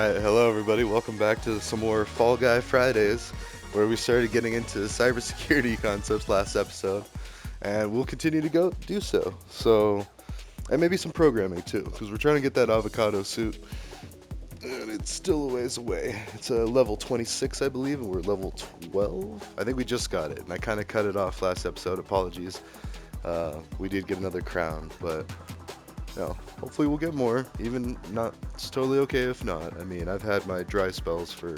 Alright, hello everybody. Welcome back to some more Fall Guy Fridays, where we started getting into cybersecurity concepts last episode, and we'll continue to do so. And maybe some programming too, because we're trying to get that avocado suit, and it's still a ways away. It's a level 26, I believe, and we're level 12. I think we just got it, and I kind of cut it off last episode. Apologies. We did get another crown, but no, hopefully we'll get more. Even not, it's totally okay if not. I mean, I've had my dry spells for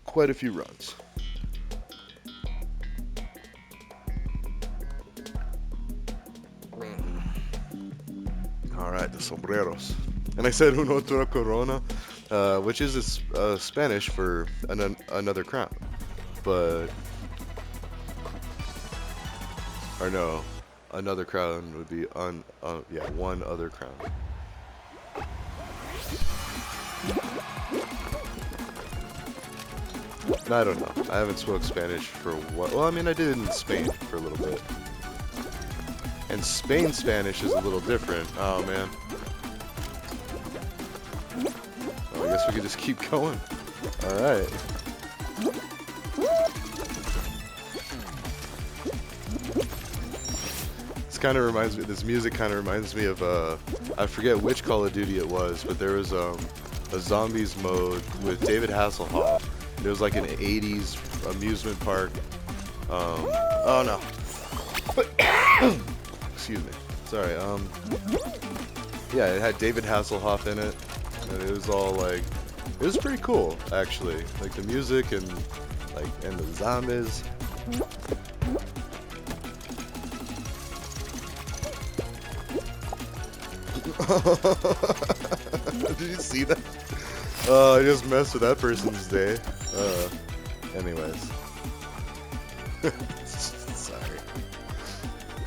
quite a few runs. Alright, the sombreros. And I said uno otra corona, which is Spanish for another crown. But, or no, another crown would be one other crown. I don't know. I haven't spoke Spanish for a while. Well, I mean, I did in Spain for a little bit. And Spain Spanish is a little different. Oh, man. Oh, I guess we could just keep going. Alright. This music kind of reminds me of, I forget which Call of Duty it was, but there was a zombies mode with David Hasselhoff. It was like an 80s amusement park. Oh no. Excuse me. Sorry. Yeah, it had David Hasselhoff in it, and it was all like, it was pretty cool actually. Like the music and the zombies. Did you see that? Oh, I just messed with that person's day. Anyways. Sorry.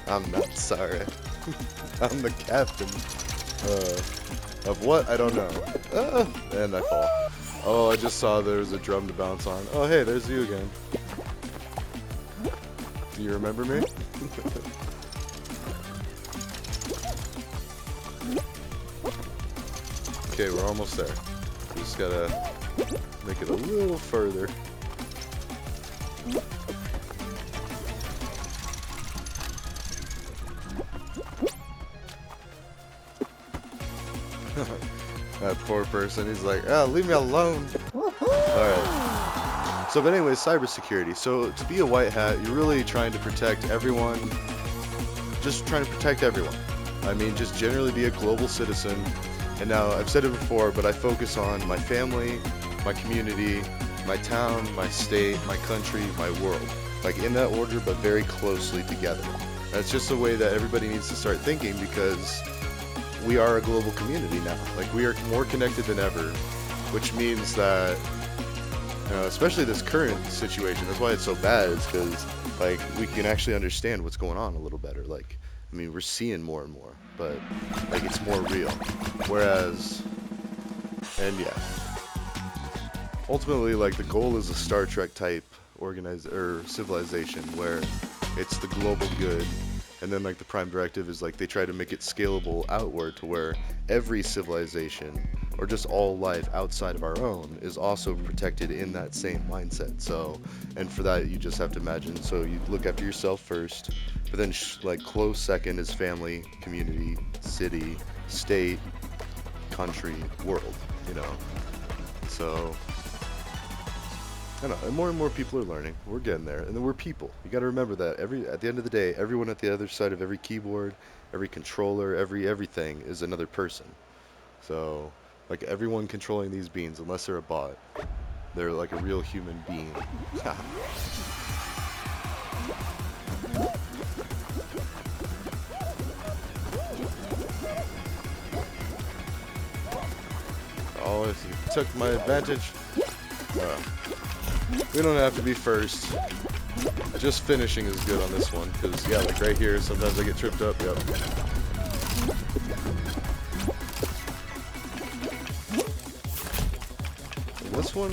I'm not sorry. I'm the captain. Of what? I don't know. And I fall. Oh, I just saw there was a drum to bounce on. Oh, hey, there's you again. Do you remember me? Okay, we're almost there. We just gotta make it a little further. That poor person, he's like, oh, leave me alone. Alright. So, but anyways, cybersecurity. So, to be a white hat, you're really trying to protect everyone. Just trying to protect everyone. I mean, just generally be a global citizen. And now, I've said it before, but I focus on my family, my community, my town, my state, my country, my world. Like in that order, but very closely together. That's just the way that everybody needs to start thinking, because we are a global community now. Like, we are more connected than ever, which means that, especially this current situation, that's why it's so bad, is because, like, we can actually understand what's going on a little better. Like, I mean, we're seeing more and more, but, like, it's more real. Whereas, and yeah, ultimately, like, the goal is a Star Trek type civilization where it's the global good, and then, like, the prime directive is, like, they try to make it scalable outward to where every civilization, or just all life outside of our own, is also protected in that same mindset. So, and for that, you just have to imagine, so you look after yourself first, but then, like, close second is family, community, city, state, country, world, you know. So, I don't know, and more people are learning. We're getting there, and then we're people. You got to remember that at the end of the day, everyone at the other side of every keyboard, every controller, everything is another person. So, like, everyone controlling these beans, unless they're a bot, they're like a real human being. Oh, if you took my advantage. We don't have to be first. Just finishing is good on this one, because, yeah, like right here, sometimes I get tripped up, yep. And this one...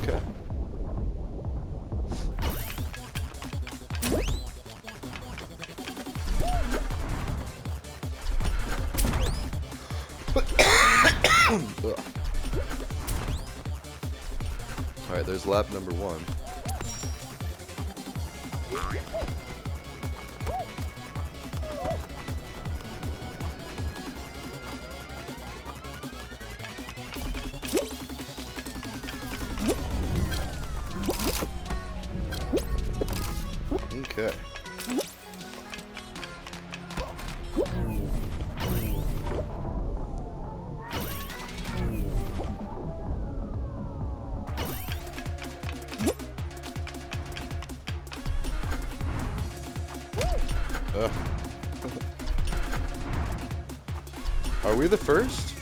Okay. Alright, there's lap number 1. Okay. Are we the first?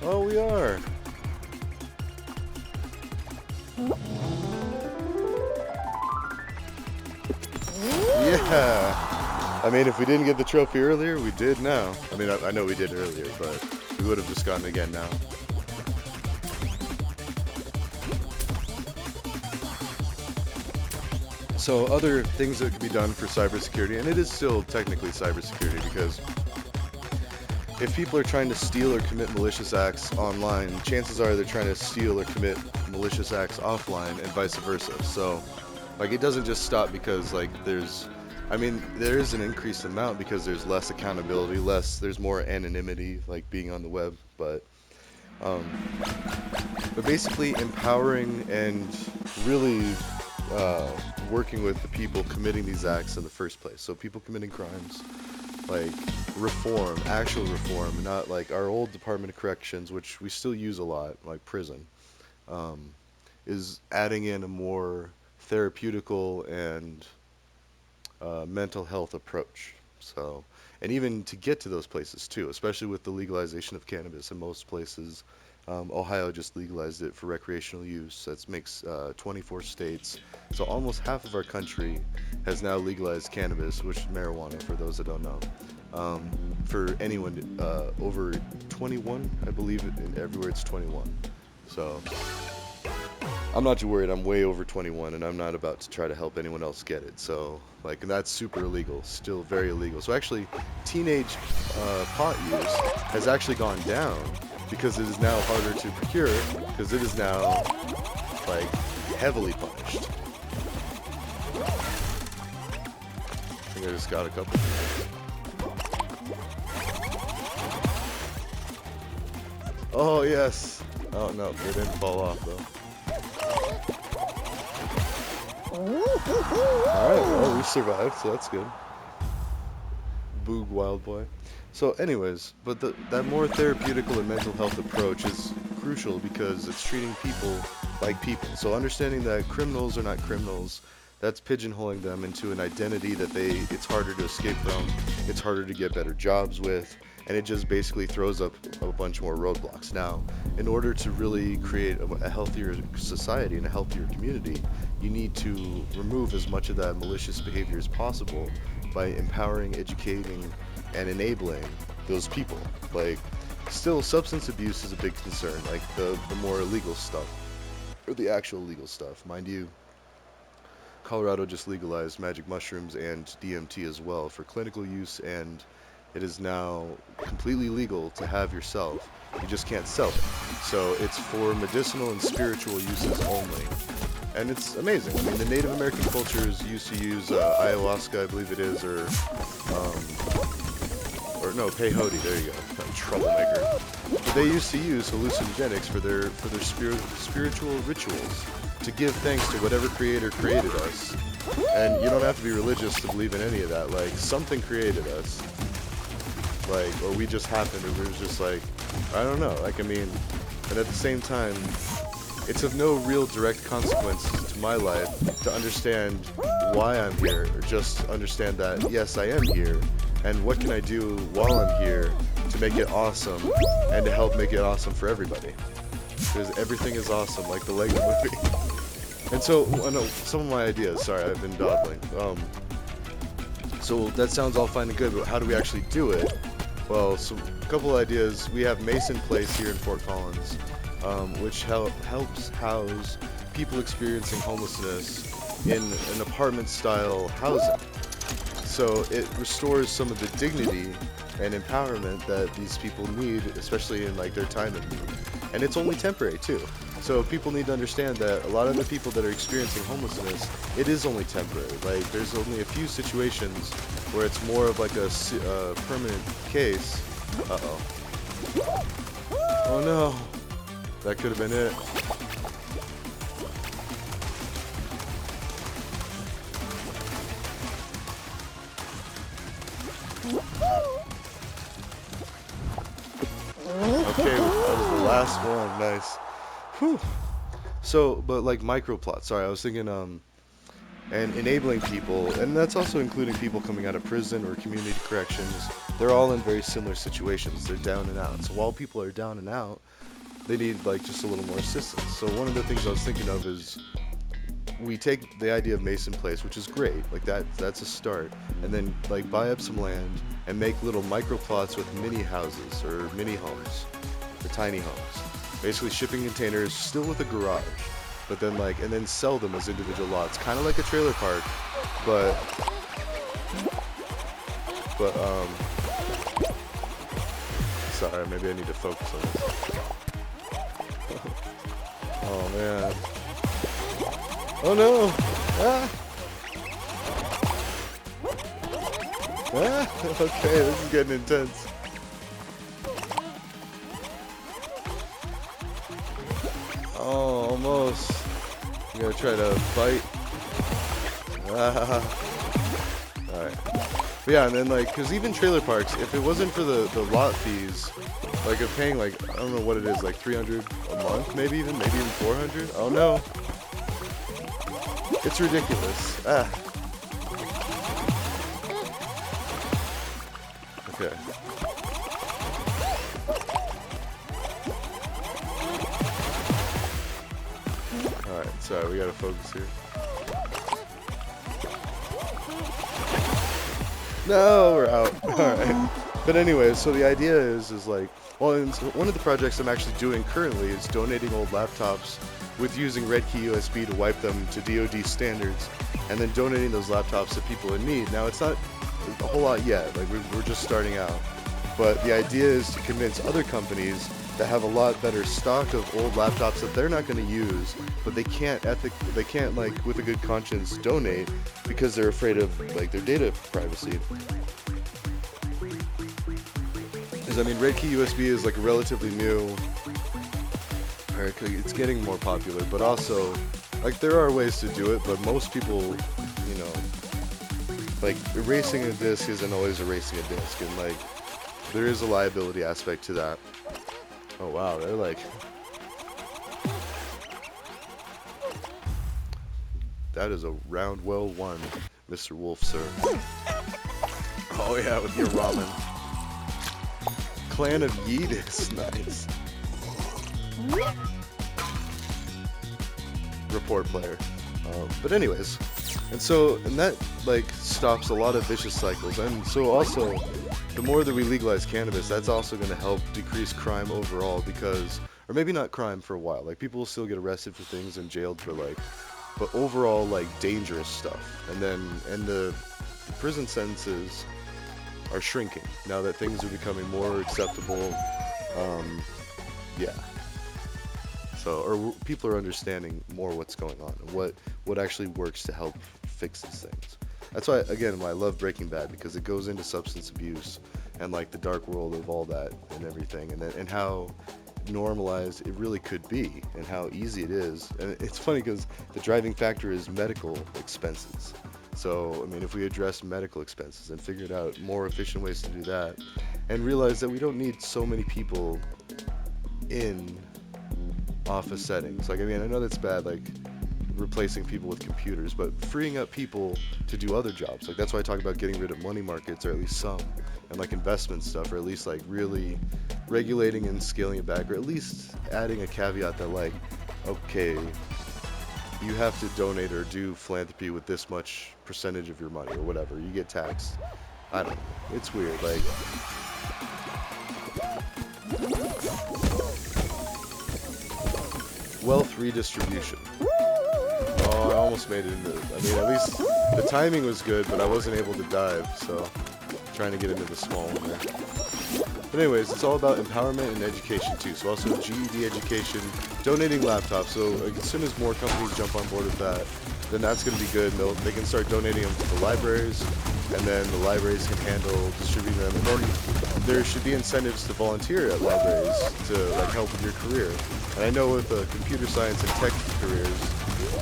Oh, we are. Yeah. I mean, if we didn't get the trophy earlier, we did now. I mean, I know we did earlier, but we would have just gotten it again now. So other things that could be done for cybersecurity, and it is still technically cybersecurity, because if people are trying to steal or commit malicious acts online, chances are they're trying to steal or commit malicious acts offline, and vice versa. So, like, it doesn't just stop because, like, there is an increased amount because there's less accountability, there's more anonymity, like being on the web, but basically empowering and really working with the people committing these acts in the first place. So people committing crimes, like reform, actual reform, not like our old Department of Corrections, which we still use a lot, like prison, is adding in a more therapeutical and mental health approach. So, and even to get to those places too, especially with the legalization of cannabis in most places. Ohio just legalized it for recreational use. That makes 24 states. So almost half of our country has now legalized cannabis, which is marijuana for those that don't know. For anyone over 21, I believe everywhere it's 21. So I'm not too worried. I'm way over 21, and I'm not about to try to help anyone else get it. So, like, and that's super illegal, still very illegal. So actually, teenage pot use has actually gone down because it is now harder to procure, because it is now, like, heavily punished. I think I just got a couple. Oh, yes. Oh, no, they didn't fall off, though. Alright, well, we survived, so that's good. Boog, wild boy. So anyways, but that more therapeutical and mental health approach is crucial because it's treating people like people. So understanding that criminals are not criminals, that's pigeonholing them into an identity that it's harder to escape from, it's harder to get better jobs with, and it just basically throws up a bunch more roadblocks. Now, in order to really create a healthier society and a healthier community, you need to remove as much of that malicious behavior as possible by empowering, educating, and enabling those people. Like, still, substance abuse is a big concern, like the more illegal stuff, or the actual legal stuff. Mind you, Colorado just legalized magic mushrooms and DMT as well for clinical use, and it is now completely legal to have yourself. You just can't sell it. So it's for medicinal and spiritual uses only. And it's amazing. I mean, the Native American cultures used to use ayahuasca, I believe it is, or no, peyote, there you go, troublemaker. But they used to use hallucinogenics for their spiritual rituals, to give thanks to whatever creator created us. And you don't have to be religious to believe in any of that. Like, something created us. Like, or we just happened, or we were just like, I don't know. Like, I mean, and at the same time, it's of no real direct consequence to my life to understand why I'm here, or just understand that, yes, I am here, and what can I do while I'm here to make it awesome, and to help make it awesome for everybody. Because everything is awesome, like the Lego movie. And so, some of my ideas, sorry, I've been dawdling. So that sounds all fine and good, but how do we actually do it? Well, so a couple ideas. We have Mason Place here in Fort Collins, which helps house people experiencing homelessness in an apartment-style housing. So it restores some of the dignity and empowerment that these people need, especially in like their time of need. And it's only temporary too. So people need to understand that a lot of the people that are experiencing homelessness, it is only temporary. Like there's only a few situations where it's more of like a permanent case. Uh-oh. Oh no. That could have been it. Okay, that was the last one. Nice. Whew. So, but like microplots. Sorry, I was thinking, and enabling people, and that's also including people coming out of prison or community corrections. They're all in very similar situations. They're down and out. So while people are down and out, they need like just a little more assistance. So one of the things I was thinking of is we take the idea of Mason Place, which is great, like that's a start, and then like buy up some land and make little microplots with mini houses or mini homes, or tiny homes. Basically shipping containers, still with a garage, but then like, and then sell them as individual lots, kind of like a trailer park, but sorry, maybe I need to focus on this. Oh man. Oh no! Ah! Ah! Okay, this is getting intense. Oh, almost. I'm gonna try to bite. Ah. Alright. But yeah, and then like, cause even trailer parks, if it wasn't for the lot fees, like of paying like, I don't know what it is, like 300 a month, maybe even 400? Oh no. It's ridiculous. Ah. Okay. Alright, sorry, we gotta focus here. No, we're out. Alright. But anyway, so the idea is like, well, one of the projects I'm actually doing currently is donating old laptops with using Red Key USB to wipe them to DoD standards, and then donating those laptops to people in need. Now, it's not a whole lot yet, like we're just starting out, but the idea is to convince other companies that have a lot better stock of old laptops that they're not going to use, but they can't like with a good conscience donate because they're afraid of like their data privacy. Because I mean, Red Key USB is like relatively new. It's getting more popular, but also, like, there are ways to do it, but most people, you know, like, erasing a disk isn't always erasing a disk, and, like, there is a liability aspect to that. Oh, wow, they're like... That is a round well won, Mr. Wolf, sir. Oh, yeah, with your ramen. Clan of Yeetus, nice. Report player. But anyways, and that like stops a lot of vicious cycles, and so also the more that we legalize cannabis, that's also going to help decrease crime overall, because, or maybe not crime for a while, like people will still get arrested for things and jailed for like, but overall like dangerous stuff, and the prison sentences are shrinking now that things are becoming more acceptable. Yeah. So, or people are understanding more what's going on and what actually works to help fix these things. That's why, again, why I love Breaking Bad, because it goes into substance abuse and like the dark world of all that and everything, and how normalized it really could be and how easy it is. And it's funny because the driving factor is medical expenses. So, I mean, if we address medical expenses and figured out more efficient ways to do that, and realize that we don't need so many people in office settings. Like, I mean, I know that's bad, like replacing people with computers, but freeing up people to do other jobs. Like, that's why I talk about getting rid of money markets, or at least some, and like investment stuff, or at least like really regulating and scaling it back, or at least adding a caveat that like, okay, you have to donate or do philanthropy with this much percentage of your money or whatever. You get taxed. I don't know. It's weird. Like, wealth redistribution. Oh, I almost made it into. I mean, at least the timing was good, but I wasn't able to dive. So, trying to get into the small one there. But anyways, it's all about empowerment and education too. So also GED education, donating laptops. So like, as soon as more companies jump on board with that, then that's going to be good. They can start donating them to the libraries, and then the libraries can handle distributing them. And then there should be incentives to volunteer at libraries to like help with your career. And I know with computer science and tech careers,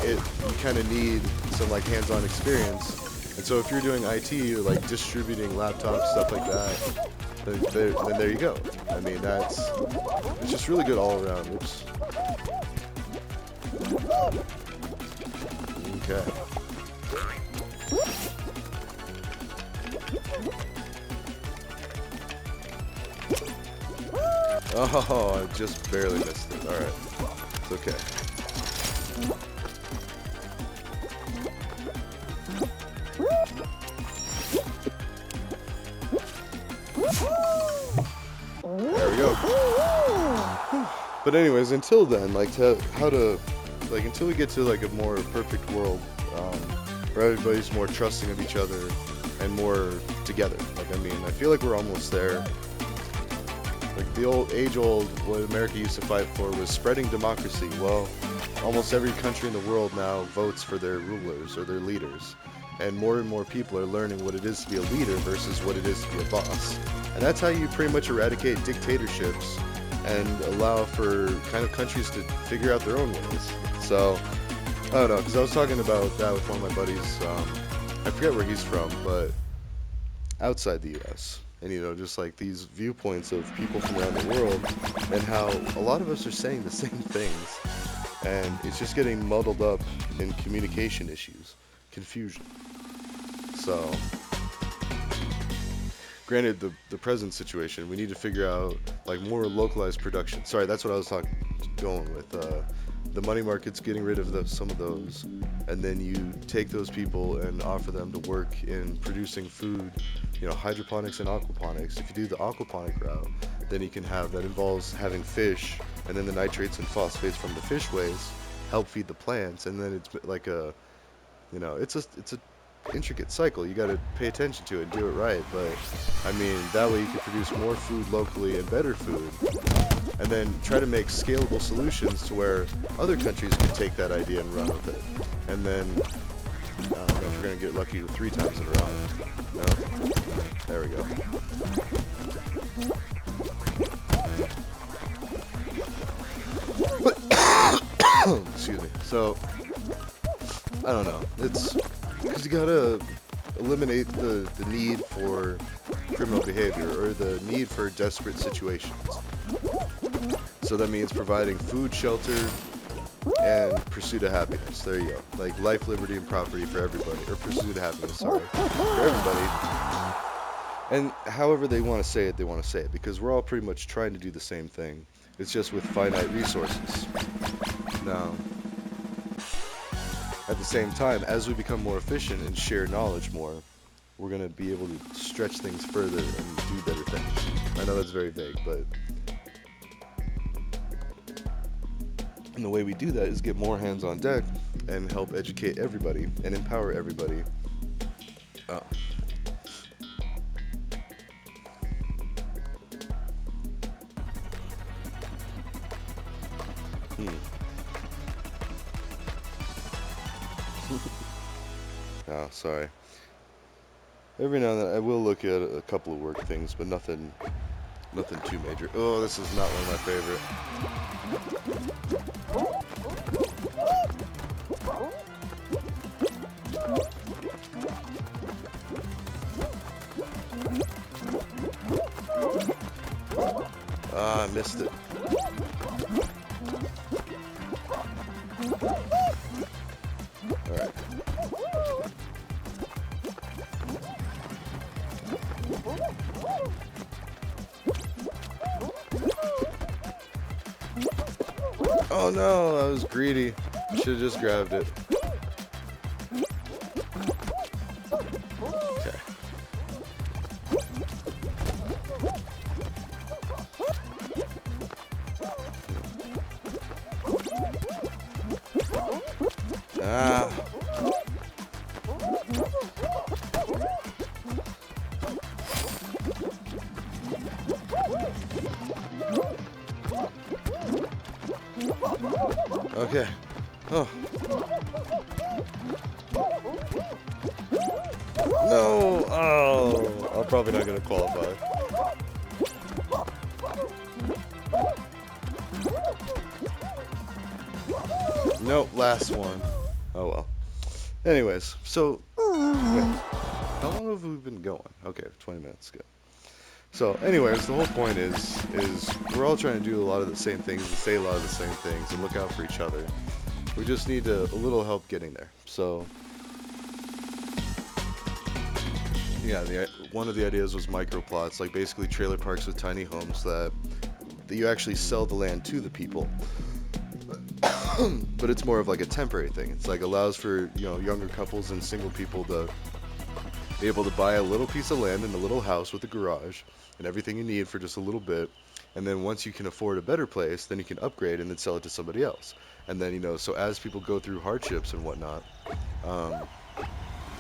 you kind of need some like hands-on experience. And so if you're doing IT or like distributing laptops, stuff like that, then there you go. I mean, it's just really good all around. Oops. Okay. Oh, I just barely missed it. Alright. It's okay. There we go. But anyways, until then, like until we get to like a more perfect world, where everybody's more trusting of each other and more together. Like, I mean, I feel like we're almost there. Like the age-old, what America used to fight for was spreading democracy. Well, almost every country in the world now votes for their rulers or their leaders. And more people are learning what it is to be a leader versus what it is to be a boss. And that's how you pretty much eradicate dictatorships and allow for kind of countries to figure out their own ways. So, I don't know, because I was talking about that with one of my buddies. I forget where he's from, but outside the U.S. And, you know, just like these viewpoints of people from around the world and how a lot of us are saying the same things. And it's just getting muddled up in communication issues, confusion. So, granted, the present situation, we need to figure out like more localized production. Sorry, that's what I was going with. The money market's getting rid of some of those, and then you take those people and offer them to work in producing food, you know, hydroponics and aquaponics. If you do the aquaponic route, then you can have that involves having fish, and then the nitrates and phosphates from the fish waste help feed the plants, and then it's like a, you know, it's a intricate cycle. You got to pay attention to it and do it right. But I mean, that way you can produce more food locally and better food, and then try to make scalable solutions to where other countries can take that idea and run with it. And then I don't know if we're gonna get lucky 3 times in a row. No, there we go. Excuse me. So I don't know. It's because you gotta eliminate the need for criminal behavior or the need for desperate situations. So that means providing food, shelter, and pursuit of happiness. There you go. Like life, liberty, and property for everybody. Or pursuit of happiness, sorry. For everybody. And however they want to say it, they want to say it. Because we're all pretty much trying to do the same thing. It's just with finite resources. Now, at the same time, as we become more efficient and share knowledge more, we're going to be able to stretch things further and do better things. I know that's very vague, but... And the way we do that is get more hands on deck and help educate everybody and empower everybody. Oh. Oh, sorry. Every now and then I will look at a couple of work things, but nothing too major. Oh, this is not one of my favorite. Ah, I missed it. Alright. Oh no, I was greedy. I should have just grabbed it. Okay. Ah. Okay. Oh. No! Oh! I'm probably not gonna qualify. Nope, last one. Oh well. Anyways, so wait, how long have we been going? Okay, 20 minutes. Good. So, anyways, the whole point is we're all trying to do a lot of the same things and say a lot of the same things and look out for each other. We just need a little help getting there. So, yeah, one of the ideas was microplots, like basically trailer parks with tiny homes that you actually sell the land to the people. But it's more of like a temporary thing. It's like allows for, younger couples and single people to be able to buy a little piece of land and a little house with a garage and everything you need for just a little bit. And then once you can afford a better place, then you can upgrade and then sell it to somebody else. And then, so as people go through hardships and whatnot, um, oh,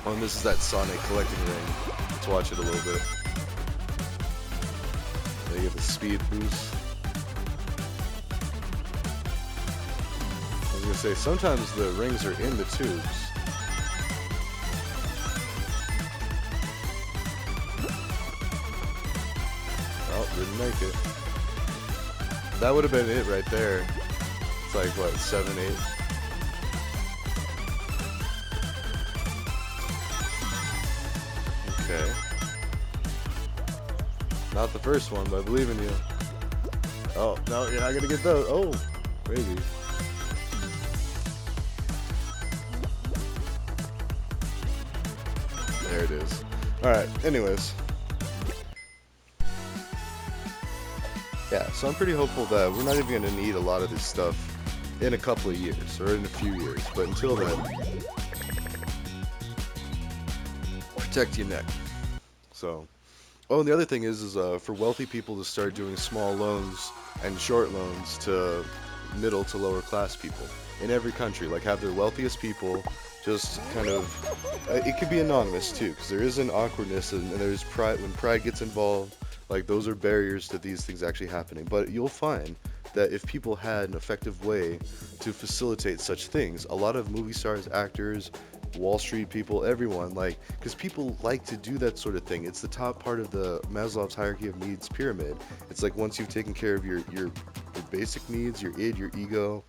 and this is that Sonic collecting ring. Let's watch it a little bit. There you have the speed boost. I was gonna say, sometimes the rings are in the tubes. Oh, didn't make it. That would have been it right there. It's like, what, 7, 8? Okay. Not the first one, but I believe in you. Oh, no, you're not gonna get those. Oh, maybe. There it is. Alright, anyways. Yeah, so I'm pretty hopeful that we're not even going to need a lot of this stuff in a couple of years, or in a few years. But until then, protect your neck. So, oh, and the other thing is for wealthy people to start doing small loans and short loans to middle to lower class people in every country. Like have their wealthiest people just kind of, it could be anonymous too, because there is an awkwardness and there's pride, when pride gets involved, like those are barriers to these things actually happening. But you'll find that if people had an effective way to facilitate such things, a lot of movie stars, actors, Wall Street people, everyone, like, because people like to do that sort of thing. It's the top part of the Maslow's hierarchy of needs pyramid. It's like once you've taken care of your basic needs, your id, your ego,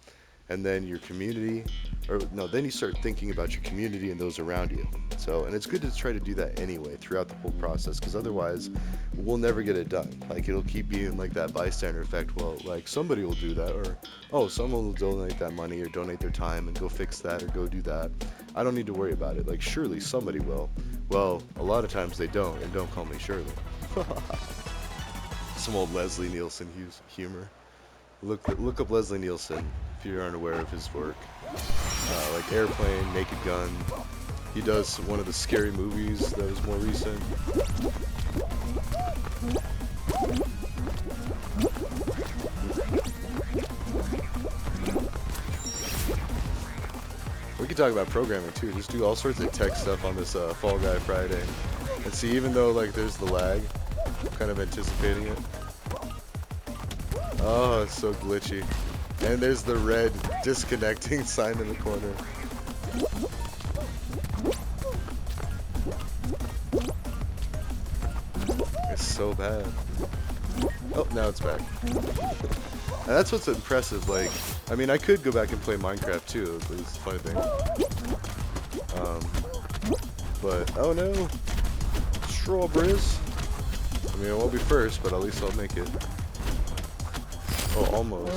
and then your community, or no, then you start thinking about your community and those around you. So, and it's good to try to do that anyway throughout the whole process, because otherwise we'll never get it done. Like it'll keep being like that bystander effect. Well, like somebody will do that, or oh, someone will donate that money or donate their time and go fix that or go do that. I don't need to worry about it. Like surely somebody will. Well, a lot of times they don't, and don't call me Shirley. Some old Leslie Nielsen humor. Look up Leslie Nielsen if you aren't aware of his work. Like Airplane, Naked Gun. He does one of the scary movies that was more recent. We could talk about programming too. Just do all sorts of tech stuff on this Fall Guy Friday. And see, even though like there's the lag, I'm kind of anticipating it. Oh, it's so glitchy. And there's the red disconnecting sign in the corner. It's so bad. Oh, now it's back. And that's what's impressive. Like, I mean, I could go back and play Minecraft too, but it's a funny thing. But, oh no. Strawberries. I mean, I won't be first, but at least I'll make it. Oh, almost.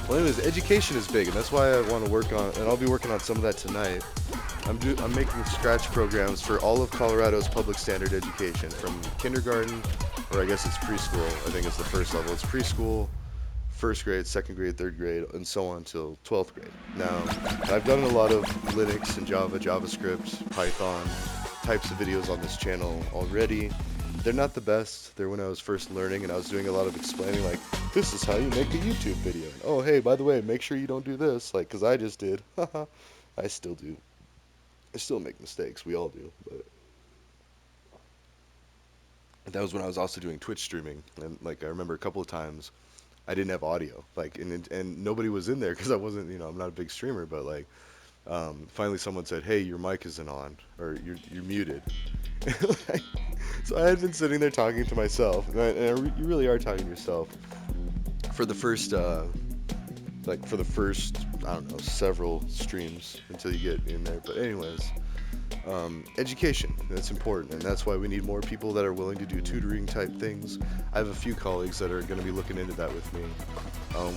Well, anyways, education is big, and that's why I want to work on, and I'll be working on some of that tonight. I'm making scratch programs for all of Colorado's public standard education, from kindergarten, or I guess it's preschool. I think it's the first level. It's preschool, first grade, second grade, third grade, and so on till 12th grade. Now, I've done a lot of Linux and Java, JavaScript, Python types of videos on this channel already. They're not the best. They're when I was first learning and I was doing a lot of explaining, like, this is how you make a YouTube video. And, oh, hey, by the way, make sure you don't do this, like, because I just did. I still do. I still make mistakes. We all do. But that was when I was also doing Twitch streaming, and like I remember a couple of times I didn't have audio, like and nobody was in there because I wasn't, I'm not a big streamer, but like finally someone said, "Hey, your mic isn't on, or you're muted." Like, so I had been sitting there talking to myself, you really are talking to yourself for the first I don't know, several streams until you get in there. But anyways, education, that's important, and that's why we need more people that are willing to do tutoring type things. I have a few colleagues that are going to be looking into that with me.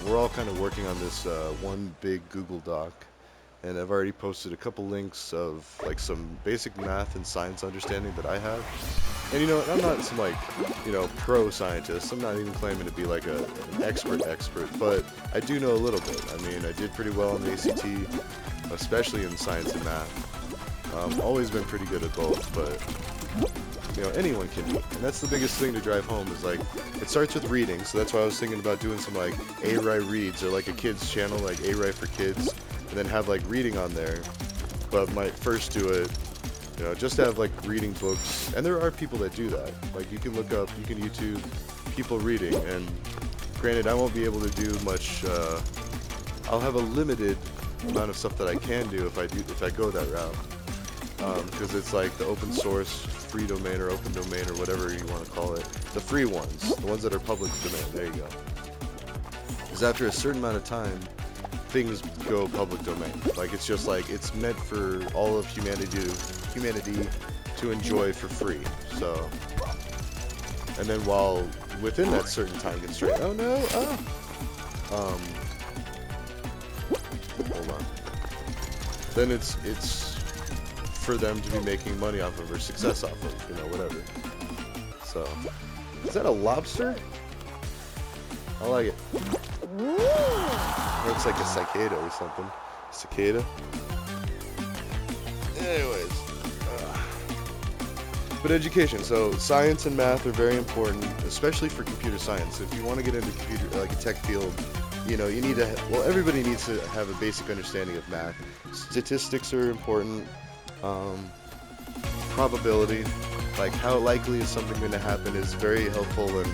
We're all kind of working on this one big Google Doc, and I've already posted a couple links of like some basic math and science understanding that I have. And I'm not some like, pro scientist. I'm not even claiming to be like an expert, but I do know a little bit. I mean, I did pretty well on the ACT, especially in science and math. Always been pretty good at both, but anyone can do. And that's the biggest thing to drive home is like, it starts with reading. So that's why I was thinking about doing some like A-Rye reads, or like a kids channel, like A-Rye for kids, and then have like reading on there. But might first do it, just have like reading books. And there are people that do that. Like you can look up, you can YouTube people reading. And granted, I won't be able to do much. I'll have a limited amount of stuff that I can do if I go that route. Because it's like the open source, free domain, or open domain, or whatever you want to call it. The free ones, the ones that are public domain. There you go. Because after a certain amount of time, things go public domain. Like it's just like it's meant for all of humanity to enjoy for free. So, and then while within that certain time constraint, oh no, hold on. Then it's for them to be making money off of, or success off of, whatever. So, is that a lobster? I like it. Or it's like a cicada or something. Cicada. Anyways. But education. So science and math are very important, especially for computer science. If you want to get into computer, like a tech field, you need to, everybody needs to have a basic understanding of math. Statistics are important. Probability, like how likely is something going to happen, is very helpful in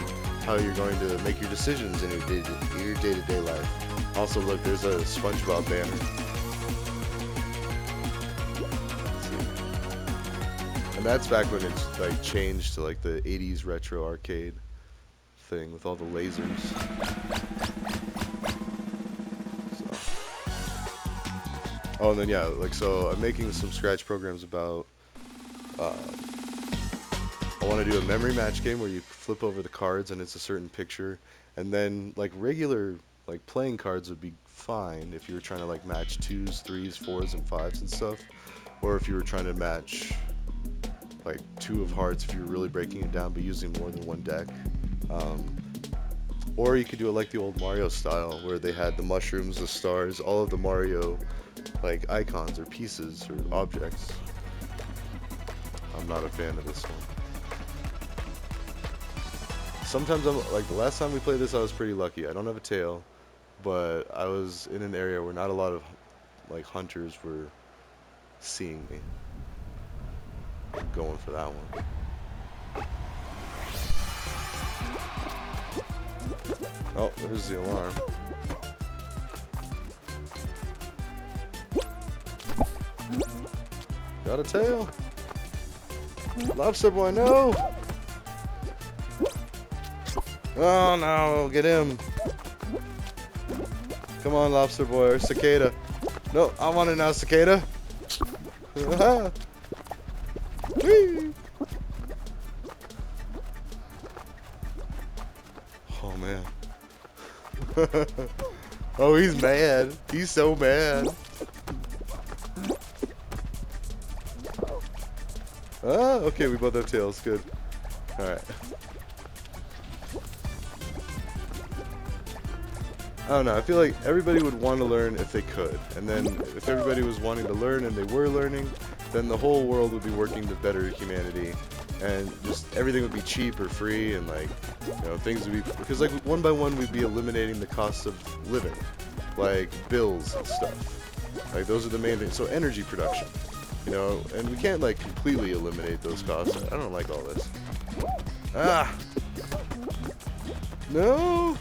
how you're going to make your decisions in your day-to-day life. Also, look, there's a SpongeBob banner. Let's see. And that's back when it's like changed to like the 80s retro arcade thing with all the lasers. Oh, and then yeah, like so I'm making some Scratch programs about, I want to do a memory match game where you flip over the cards and it's a certain picture, and then like regular like playing cards would be fine if you were trying to like match 2s, 3s, 4s, and 5s and stuff, or if you were trying to match like 2 of hearts if you were really breaking it down but using more than one deck. Or you could do it like the old Mario style where they had the mushrooms, the stars, all of the Mario like icons or pieces or objects. I'm not a fan of this one. Sometimes I'm like, the last time we played this I was pretty lucky. I don't have a tail, but I was in an area where not a lot of like hunters were seeing me. I'm going for that one. Oh, there's the alarm. Got a tail. Lobster boy, no! Oh no, get him. Come on, lobster boy, or cicada. No, I want it now, cicada. Whee! Oh man. Oh, he's mad. He's so mad. Ah, okay, we both have tails. Good. Alright. I don't know, I feel like everybody would want to learn if they could. And then if everybody was wanting to learn and they were learning, then the whole world would be working to better humanity. And just everything would be cheap or free, and like, things would be, because like one by one we'd be eliminating the cost of living. Like bills and stuff. Like those are the main things. So energy production. And we can't like completely eliminate those costs. I don't like all this. Ah! No!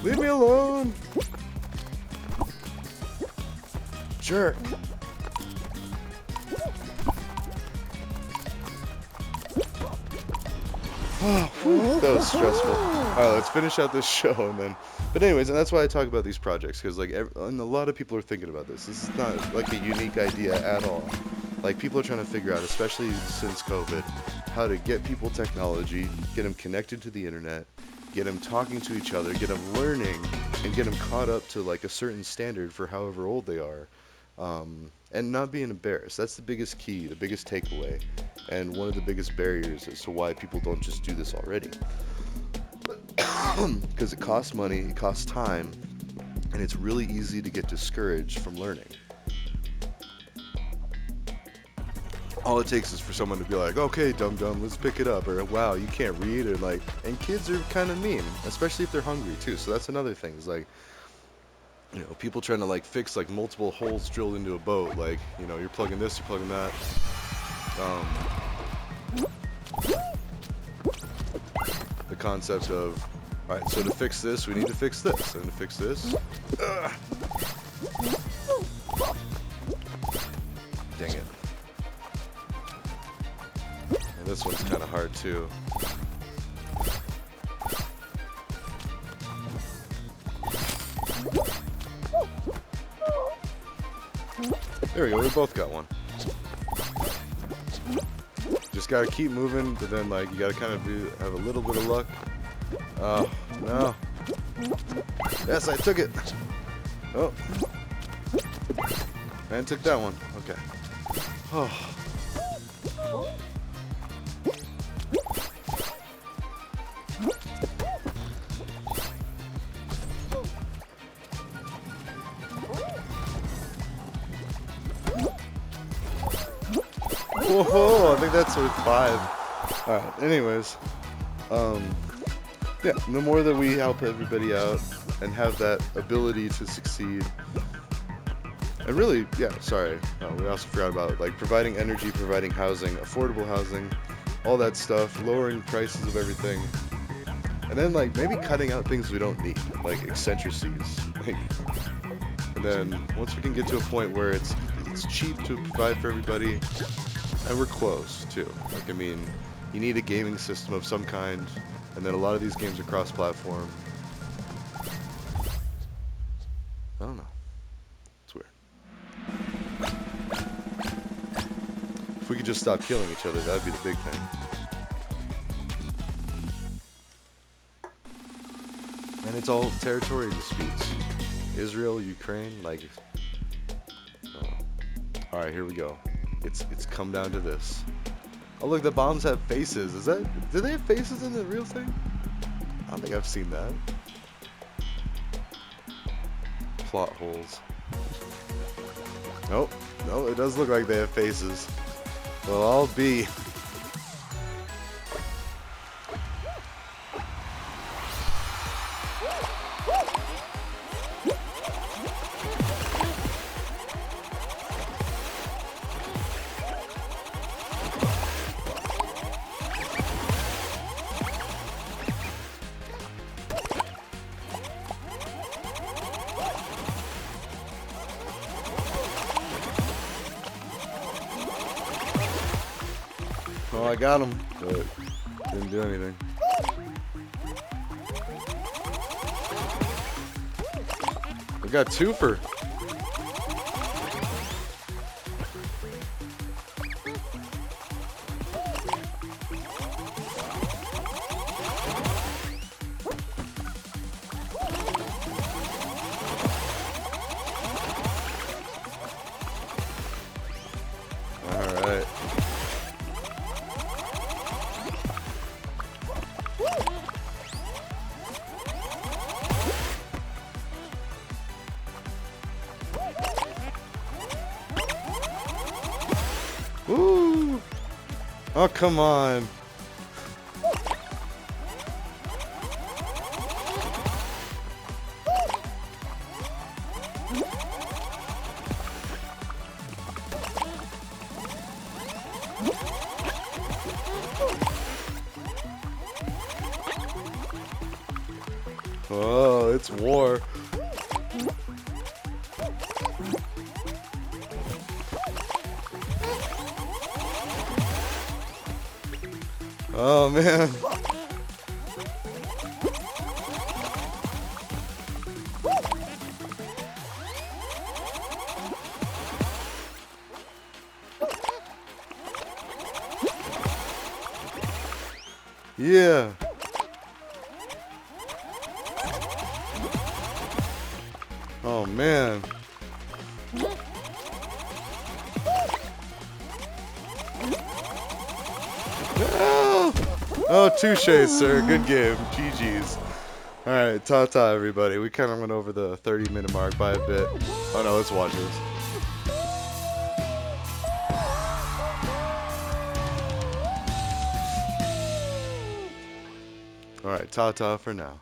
Leave me alone! Jerk! Oh, whew, that was stressful. Alright, let's finish out this show and then... But anyways, and that's why I talk about these projects, because like, and a lot of people are thinking about this. This is not like a unique idea at all. Like, people are trying to figure out, especially since COVID, how to get people technology, get them connected to the internet, get them talking to each other, get them learning, and get them caught up to like a certain standard for however old they are. And not being embarrassed. That's the biggest key, the biggest takeaway, and one of the biggest barriers as to why people don't just do this already. Because it costs money, it costs time, and it's really easy to get discouraged from learning. All it takes is for someone to be like, okay, dum-dum, let's pick it up, or wow, you can't read, or like, and kids are kind of mean, especially if they're hungry too, so that's another thing, is like, you know, people trying to like fix like multiple holes drilled into a boat, like, you know, you're plugging this, you're plugging that. The concept of, alright, so to fix this, we need to fix this, and to fix this, dang it. And this one's kind of hard too. There we go, we both got one. Just gotta keep moving, but then like you gotta kind of have a little bit of luck. Oh, no. Yes, I took it. Oh. And took that one. Okay. Oh. Whoa, I think that's worth 5. Alright, anyways. Yeah, the more that we help everybody out and have that ability to succeed. And really, yeah, sorry. We also forgot about like providing energy, providing housing, affordable housing, all that stuff, lowering prices of everything. And then like maybe cutting out things we don't need, like eccentricities. And then once we can get to a point where it's cheap to provide for everybody, and we're close too. Like, I mean, you need a gaming system of some kind, and then a lot of these games are cross-platform. I don't know. It's weird. If we could just stop killing each other, that'd be the big thing. And it's all territory disputes. Israel, Ukraine, like... Alright, here we go. It's come down to this. Oh look, the bombs have faces. Do they have faces in the real thing? I don't think I've seen that. Plot holes. Nope. No, it does look like they have faces. Well, I'll be. Oh, I got him, but didn't do anything. We got 2 for. All right. Woo! Oh, come on. It's war. Oh man. Yeah. Oh man. Oh, oh touche, sir. Good game. GG's. Alright, ta-ta, everybody. We kind of went over the 30-minute mark by a bit. Oh no, let's watch this. Alright, ta-ta for now.